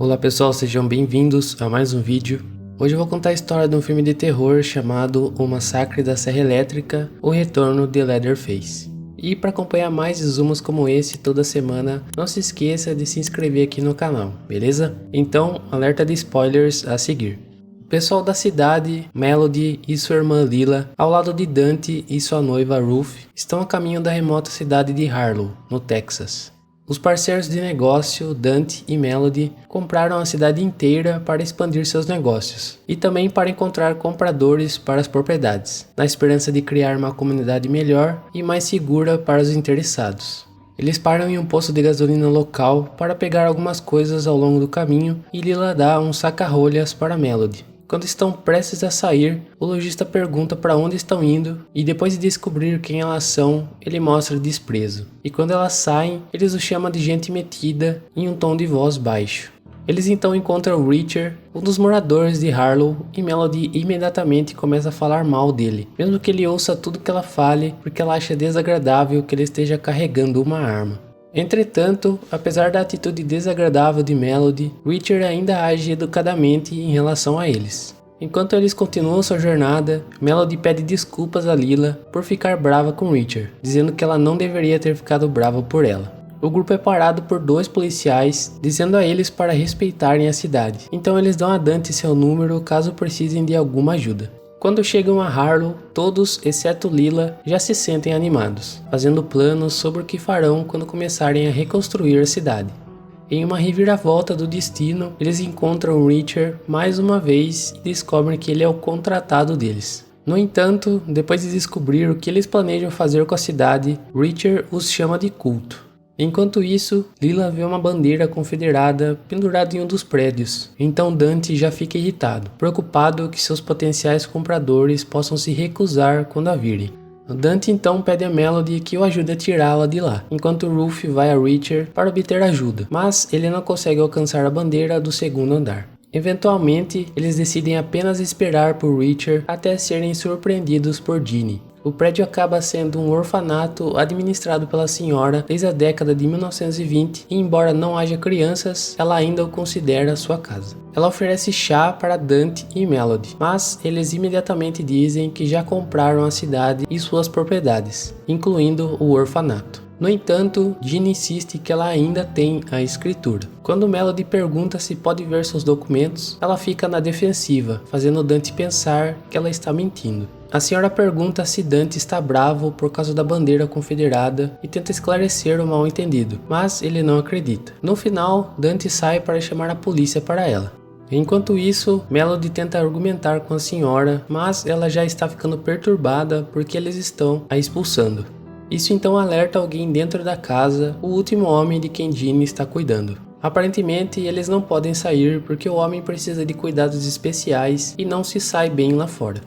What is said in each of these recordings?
Olá pessoal, sejam bem-vindos a mais um vídeo. Hoje eu vou contar a história de um filme de terror chamado O Massacre da Serra Elétrica, O Retorno de Leatherface. E para acompanhar mais resumos como esse toda semana, não se esqueça de se inscrever aqui no canal, beleza? Então, alerta de spoilers a seguir. O pessoal da cidade, Melody e sua irmã Lila, ao lado de Dante e sua noiva Ruth, estão a caminho da remota cidade de Harlow, no Texas. Os parceiros de negócio, Dante e Melody, compraram a cidade inteira para expandir seus negócios e também para encontrar compradores para as propriedades, na esperança de criar uma comunidade melhor e mais segura para os interessados. Eles param em um posto de gasolina local para pegar algumas coisas ao longo do caminho e Lila dá um saca-rolhas para Melody. Quando estão prestes a sair, o lojista pergunta para onde estão indo e depois de descobrir quem elas são, ele mostra desprezo. E quando elas saem, eles o chamam de gente metida em um tom de voz baixo. Eles então encontram Richard, um dos moradores de Harlow, e Melody imediatamente começa a falar mal dele, mesmo que ele ouça tudo que ela fale porque ela acha desagradável que ele esteja carregando uma arma. Entretanto, apesar da atitude desagradável de Melody, Richard ainda age educadamente em relação a eles. Enquanto eles continuam sua jornada, Melody pede desculpas a Lila por ficar brava com Richard, dizendo que ela não deveria ter ficado brava por ela. O grupo é parado por dois policiais, dizendo a eles para respeitarem a cidade. Então eles dão a Dante seu número caso precisem de alguma ajuda. Quando chegam a Harlow, todos, exceto Lila, já se sentem animados, fazendo planos sobre o que farão quando começarem a reconstruir a cidade. Em uma reviravolta do destino, eles encontram Richard mais uma vez e descobrem que ele é o contratado deles. No entanto, depois de descobrir o que eles planejam fazer com a cidade, Richard os chama de culto. Enquanto isso, Lila vê uma bandeira confederada pendurada em um dos prédios, então Dante já fica irritado, preocupado que seus potenciais compradores possam se recusar quando a virem. Dante então pede a Melody que o ajude a tirá-la de lá, enquanto Ruth vai a Richard para obter ajuda, mas ele não consegue alcançar a bandeira do segundo andar. Eventualmente, eles decidem apenas esperar por Richard até serem surpreendidos por Ginny. O prédio acaba sendo um orfanato administrado pela senhora desde a década de 1920 e embora não haja crianças, ela ainda o considera sua casa. Ela oferece chá para Dante e Melody, mas eles imediatamente dizem que já compraram a cidade e suas propriedades, incluindo o orfanato. No entanto, Ginny insiste que ela ainda tem a escritura. Quando Melody pergunta se pode ver seus documentos, ela fica na defensiva, fazendo Dante pensar que ela está mentindo. A senhora pergunta se Dante está bravo por causa da bandeira confederada e tenta esclarecer o mal-entendido, mas ele não acredita. No final, Dante sai para chamar a polícia para ela. Enquanto isso, Melody tenta argumentar com a senhora, mas ela já está ficando perturbada porque eles estão a expulsando. Isso então alerta alguém dentro da casa, o último homem de quem Ginny está cuidando. Aparentemente, eles não podem sair porque o homem precisa de cuidados especiais e não se sai bem lá fora.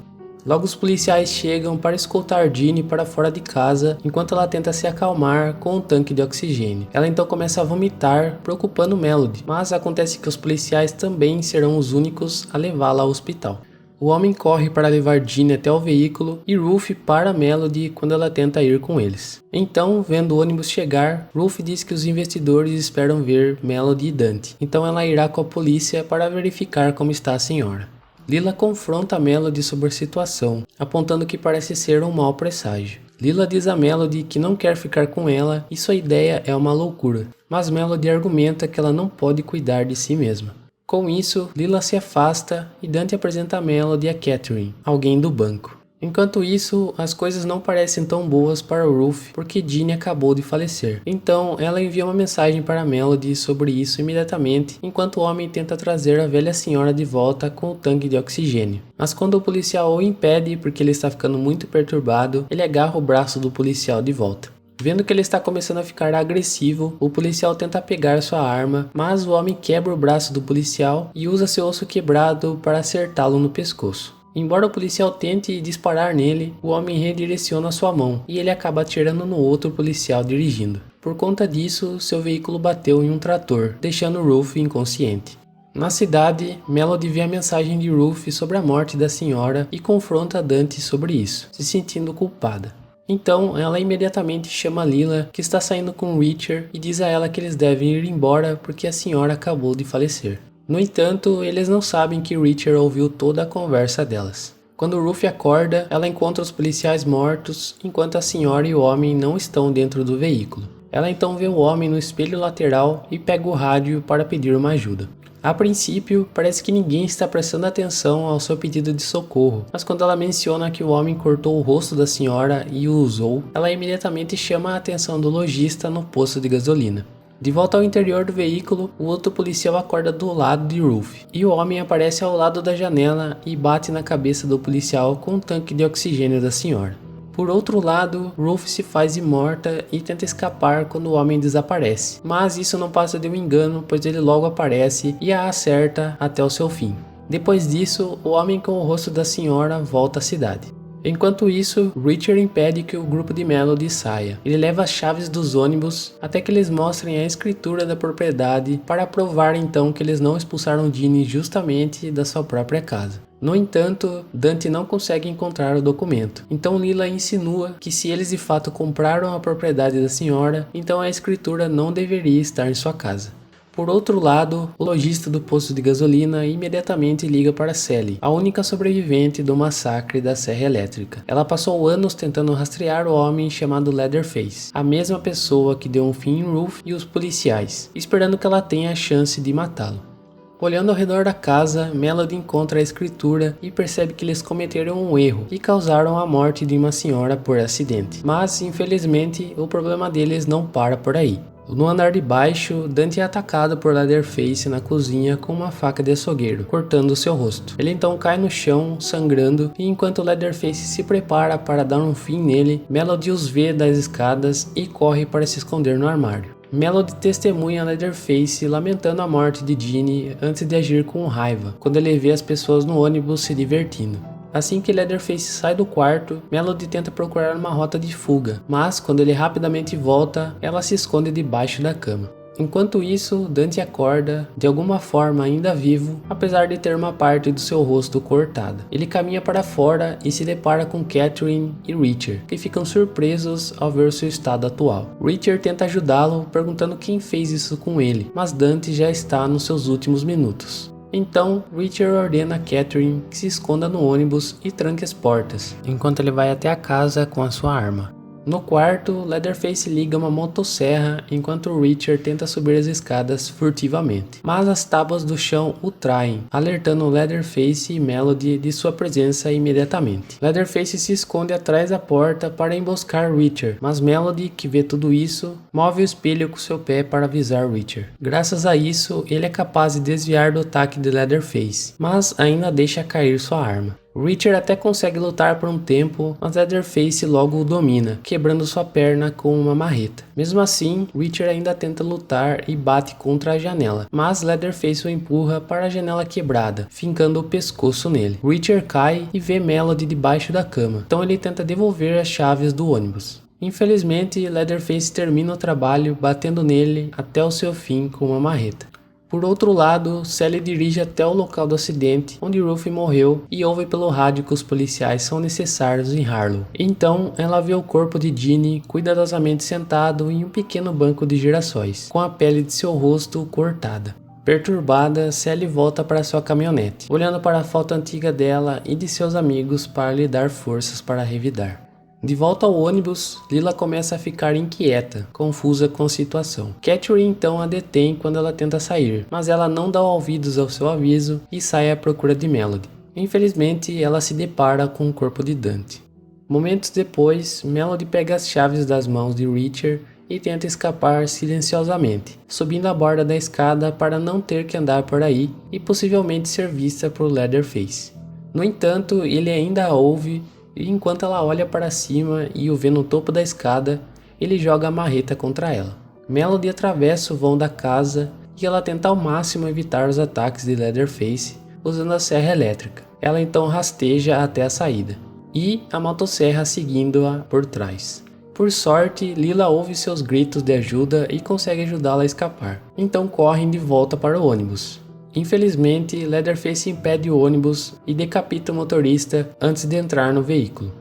Logo os policiais chegam para escoltar Ginny para fora de casa enquanto ela tenta se acalmar com um tanque de oxigênio. Ela então começa a vomitar, preocupando Melody, mas acontece que os policiais também serão os únicos a levá-la ao hospital. O homem corre para levar Ginny até o veículo e Ruth para Melody quando ela tenta ir com eles. Então, vendo o ônibus chegar, Ruth diz que os investidores esperam ver Melody e Dante. Então ela irá com a polícia para verificar como está a senhora. Lila confronta Melody sobre a situação, apontando que parece ser um mau presságio. Lila diz a Melody que não quer ficar com ela e sua ideia é uma loucura, mas Melody argumenta que ela não pode cuidar de si mesma. Com isso, Lila se afasta e Dante apresenta a Melody a Catherine, alguém do banco. Enquanto isso, as coisas não parecem tão boas para Ruth porque Ginny acabou de falecer. Então, ela envia uma mensagem para Melody sobre isso imediatamente, enquanto o homem tenta trazer a velha senhora de volta com o tanque de oxigênio. Mas quando o policial o impede porque ele está ficando muito perturbado, ele agarra o braço do policial de volta. Vendo que ele está começando a ficar agressivo, o policial tenta pegar sua arma, mas o homem quebra o braço do policial e usa seu osso quebrado para acertá-lo no pescoço. Embora o policial tente disparar nele, o homem redireciona sua mão e ele acaba atirando no outro policial dirigindo. Por conta disso, seu veículo bateu em um trator, deixando Ruth inconsciente. Na cidade, Melody vê a mensagem de Ruth sobre a morte da senhora e confronta Dante sobre isso, se sentindo culpada. Então ela imediatamente chama Lila, que está saindo com Reacher, e diz a ela que eles devem ir embora porque a senhora acabou de falecer. No entanto, eles não sabem que Reacher ouviu toda a conversa delas. Quando Ruth acorda, ela encontra os policiais mortos, enquanto a senhora e o homem não estão dentro do veículo. Ela então vê o homem no espelho lateral e pega o rádio para pedir uma ajuda. A princípio, parece que ninguém está prestando atenção ao seu pedido de socorro, mas quando ela menciona que o homem cortou o rosto da senhora e o usou, ela imediatamente chama a atenção do lojista no posto de gasolina. De volta ao interior do veículo, o outro policial acorda do lado de Ruth, e o homem aparece ao lado da janela e bate na cabeça do policial com o tanque de oxigênio da senhora. Por outro lado, Ruth se faz imorta e tenta escapar quando o homem desaparece, mas isso não passa de um engano, pois ele logo aparece e a acerta até o seu fim. Depois disso, o homem com o rosto da senhora volta à cidade. Enquanto isso, Reacher impede que o grupo de Melody saia. Ele leva as chaves dos ônibus até que eles mostrem a escritura da propriedade para provar então que eles não expulsaram Ginny justamente da sua própria casa. No entanto, Dante não consegue encontrar o documento, então Lila insinua que se eles de fato compraram a propriedade da senhora, então a escritura não deveria estar em sua casa. Por outro lado, o lojista do posto de gasolina imediatamente liga para Sally, a única sobrevivente do massacre da Serra Elétrica. Ela passou anos tentando rastrear o homem chamado Leatherface, a mesma pessoa que deu um fim em Ruth e os policiais, esperando que ela tenha a chance de matá-lo. Olhando ao redor da casa, Melody encontra a escritura e percebe que eles cometeram um erro e causaram a morte de uma senhora por acidente. Mas, infelizmente, o problema deles não para por aí. No andar de baixo, Dante é atacado por Leatherface na cozinha com uma faca de açougueiro, cortando seu rosto. Ele então cai no chão, sangrando, e enquanto Leatherface se prepara para dar um fim nele, Melody os vê das escadas e corre para se esconder no armário. Melody testemunha Leatherface lamentando a morte de Ginny antes de agir com raiva, quando ele vê as pessoas no ônibus se divertindo. Assim que Leatherface sai do quarto, Melody tenta procurar uma rota de fuga, mas quando ele rapidamente volta, ela se esconde debaixo da cama. Enquanto isso, Dante acorda, de alguma forma ainda vivo, apesar de ter uma parte do seu rosto cortada. Ele caminha para fora e se depara com Catherine e Reacher, que ficam surpresos ao ver seu estado atual. Reacher tenta ajudá-lo, perguntando quem fez isso com ele, mas Dante já está nos seus últimos minutos. Então, Reacher ordena a Catherine que se esconda no ônibus e tranque as portas, enquanto ele vai até a casa com a sua arma. No quarto, Leatherface liga uma motosserra enquanto Reacher tenta subir as escadas furtivamente. Mas as tábuas do chão o traem, alertando Leatherface e Melody de sua presença imediatamente. Leatherface se esconde atrás da porta para emboscar Reacher, mas Melody, que vê tudo isso, move o espelho com seu pé para avisar Reacher. Graças a isso, ele é capaz de desviar do ataque de Leatherface, mas ainda deixa cair sua arma. Reacher até consegue lutar por um tempo, mas Leatherface logo o domina, quebrando sua perna com uma marreta. Mesmo assim, Reacher ainda tenta lutar e bate contra a janela, mas Leatherface o empurra para a janela quebrada, fincando o pescoço nele. Reacher cai e vê Melody debaixo da cama, então ele tenta devolver as chaves do ônibus. Infelizmente, Leatherface termina o trabalho batendo nele até o seu fim com uma marreta. Por outro lado, Sally dirige até o local do acidente, onde Ruth morreu, e ouve pelo rádio que os policiais são necessários em Harlow. Então, ela vê o corpo de Ginny cuidadosamente sentado em um pequeno banco de girassóis, com a pele de seu rosto cortada. Perturbada, Sally volta para sua caminhonete, olhando para a foto antiga dela e de seus amigos para lhe dar forças para revidar. De volta ao ônibus, Lila começa a ficar inquieta, confusa com a situação. Catherine então a detém quando ela tenta sair, mas ela não dá ouvidos ao seu aviso e sai à procura de Melody. Infelizmente, ela se depara com o corpo de Dante. Momentos depois, Melody pega as chaves das mãos de Reacher e tenta escapar silenciosamente, subindo a borda da escada para não ter que andar por aí e possivelmente ser vista por Leatherface. No entanto, ele ainda a ouve, e enquanto ela olha para cima e o vê no topo da escada, ele joga a marreta contra ela. Melody atravessa o vão da casa e ela tenta ao máximo evitar os ataques de Leatherface usando a serra elétrica. Ela então rasteja até a saída, e a motosserra seguindo-a por trás. Por sorte, Lila ouve seus gritos de ajuda e consegue ajudá-la a escapar. Então correm de volta para o ônibus. Infelizmente, Leatherface impede o ônibus e decapita o motorista antes de entrar no veículo.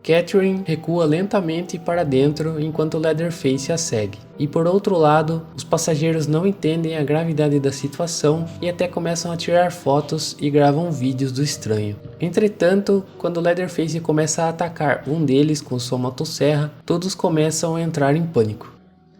Catherine recua lentamente para dentro enquanto Leatherface a segue. E por outro lado, os passageiros não entendem a gravidade da situação e até começam a tirar fotos e gravam vídeos do estranho. Entretanto, quando Leatherface começa a atacar um deles com sua motosserra, todos começam a entrar em pânico.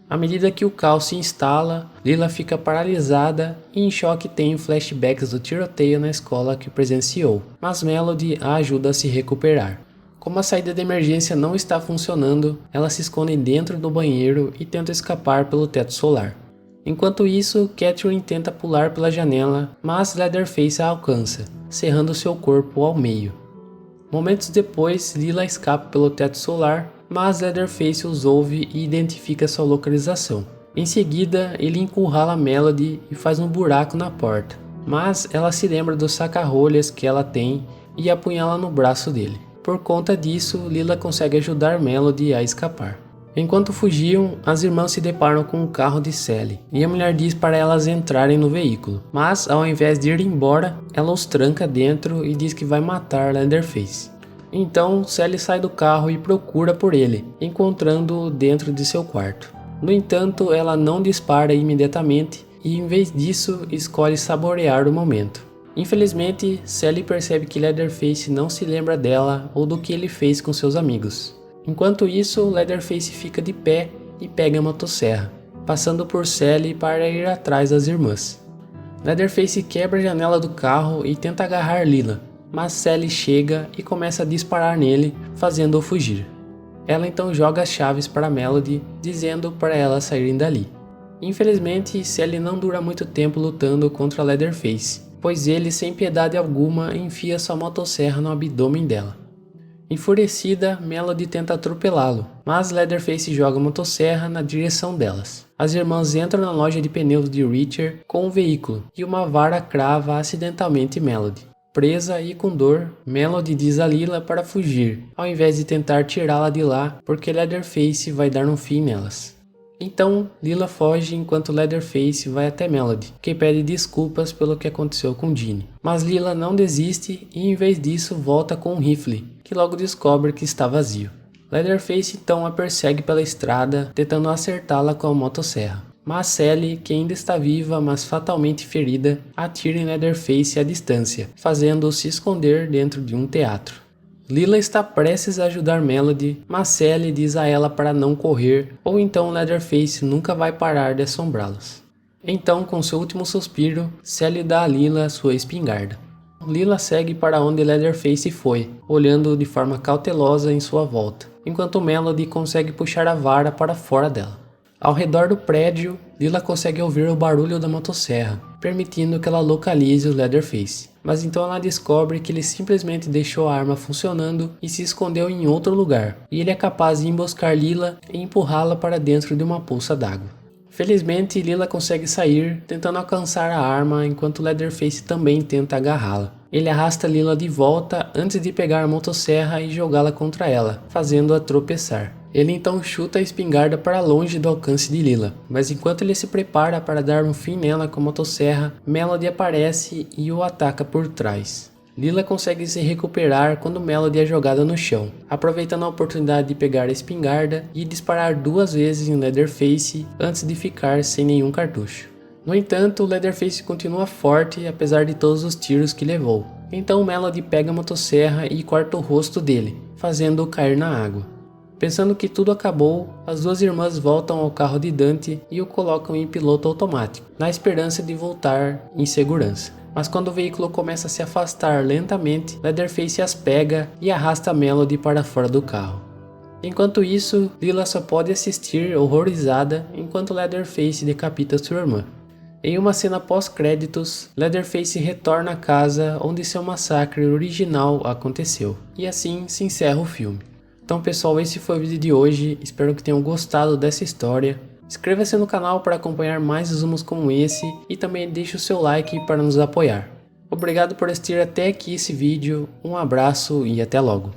À medida que o caos se instala, Lila fica paralisada e em choque tem flashbacks do tiroteio na escola que presenciou, mas Melody a ajuda a se recuperar. Como a saída de emergência não está funcionando, ela se esconde dentro do banheiro e tenta escapar pelo teto solar. Enquanto isso, Catherine tenta pular pela janela, mas Leatherface a alcança, serrando seu corpo ao meio. Momentos depois, Lila escapa pelo teto solar, mas Leatherface os ouve e identifica sua localização. Em seguida, ele encurrala Melody e faz um buraco na porta, mas ela se lembra do saca-rolhas que ela tem e apunhala no braço dele. Por conta disso, Lila consegue ajudar Melody a escapar. Enquanto fugiam, as irmãs se deparam com o carro de Sally, e a mulher diz para elas entrarem no veículo, mas ao invés de ir embora, ela os tranca dentro e diz que vai matar Leatherface. Então, Sally sai do carro e procura por ele, encontrando-o dentro de seu quarto. No entanto, ela não dispara imediatamente e em vez disso, escolhe saborear o momento. Infelizmente, Sally percebe que Leatherface não se lembra dela ou do que ele fez com seus amigos. Enquanto isso, Leatherface fica de pé e pega a motosserra, passando por Sally para ir atrás das irmãs. Leatherface quebra a janela do carro e tenta agarrar Lila, mas Sally chega e começa a disparar nele, fazendo-o fugir. Ela então joga as chaves para Melody, dizendo para elas saírem dali. Infelizmente, Sally não dura muito tempo lutando contra Leatherface, pois ele, sem piedade alguma, enfia sua motosserra no abdômen dela. Enfurecida, Melody tenta atropelá-lo, mas Leatherface joga a motosserra na direção delas. As irmãs entram na loja de pneus de Richard com um veículo, e uma vara crava acidentalmente Melody. Presa e com dor, Melody diz a Lila para fugir, ao invés de tentar tirá-la de lá, porque Leatherface vai dar um fim nelas. Então, Lila foge enquanto Leatherface vai até Melody, que pede desculpas pelo que aconteceu com Ginny. Mas Lila não desiste e em vez disso volta com um rifle, que logo descobre que está vazio. Leatherface então a persegue pela estrada, tentando acertá-la com a motosserra. Mas Sally, que ainda está viva mas fatalmente ferida, atira em Leatherface à distância, fazendo-o se esconder dentro de um teatro. Lila está prestes a ajudar Melody, mas Sally diz a ela para não correr, ou então Leatherface nunca vai parar de assombrá-los. Então, com seu último suspiro, Sally dá a Lila sua espingarda. Lila segue para onde Leatherface foi, olhando de forma cautelosa em sua volta, enquanto Melody consegue puxar a vara para fora dela. Ao redor do prédio, Lila consegue ouvir o barulho da motosserra, permitindo que ela localize o Leatherface. Mas então ela descobre que ele simplesmente deixou a arma funcionando e se escondeu em outro lugar, e ele é capaz de emboscar Lila e empurrá-la para dentro de uma poça d'água. Felizmente, Lila consegue sair, tentando alcançar a arma enquanto Leatherface também tenta agarrá-la. Ele arrasta Lila de volta antes de pegar a motosserra e jogá-la contra ela, fazendo-a tropeçar. Ele então chuta a espingarda para longe do alcance de Lila, mas enquanto ele se prepara para dar um fim nela com a motosserra, Melody aparece e o ataca por trás. Lila consegue se recuperar quando Melody é jogada no chão, aproveitando a oportunidade de pegar a espingarda e disparar 2 vezes em Leatherface antes de ficar sem nenhum cartucho. No entanto, Leatherface continua forte apesar de todos os tiros que levou. Então Melody pega a motosserra e corta o rosto dele, fazendo-o cair na água. Pensando que tudo acabou, as 2 irmãs voltam ao carro de Dante e o colocam em piloto automático, na esperança de voltar em segurança. Mas quando o veículo começa a se afastar lentamente, Leatherface as pega e arrasta Melody para fora do carro. Enquanto isso, Lila só pode assistir horrorizada enquanto Leatherface decapita sua irmã. Em uma cena pós-créditos, Leatherface retorna à casa onde seu massacre original aconteceu, e assim se encerra o filme. Então pessoal, esse foi o vídeo de hoje, espero que tenham gostado dessa história. Inscreva-se no canal para acompanhar mais resumos como esse e também deixe o seu like para nos apoiar. Obrigado por assistir até aqui esse vídeo, um abraço e até logo.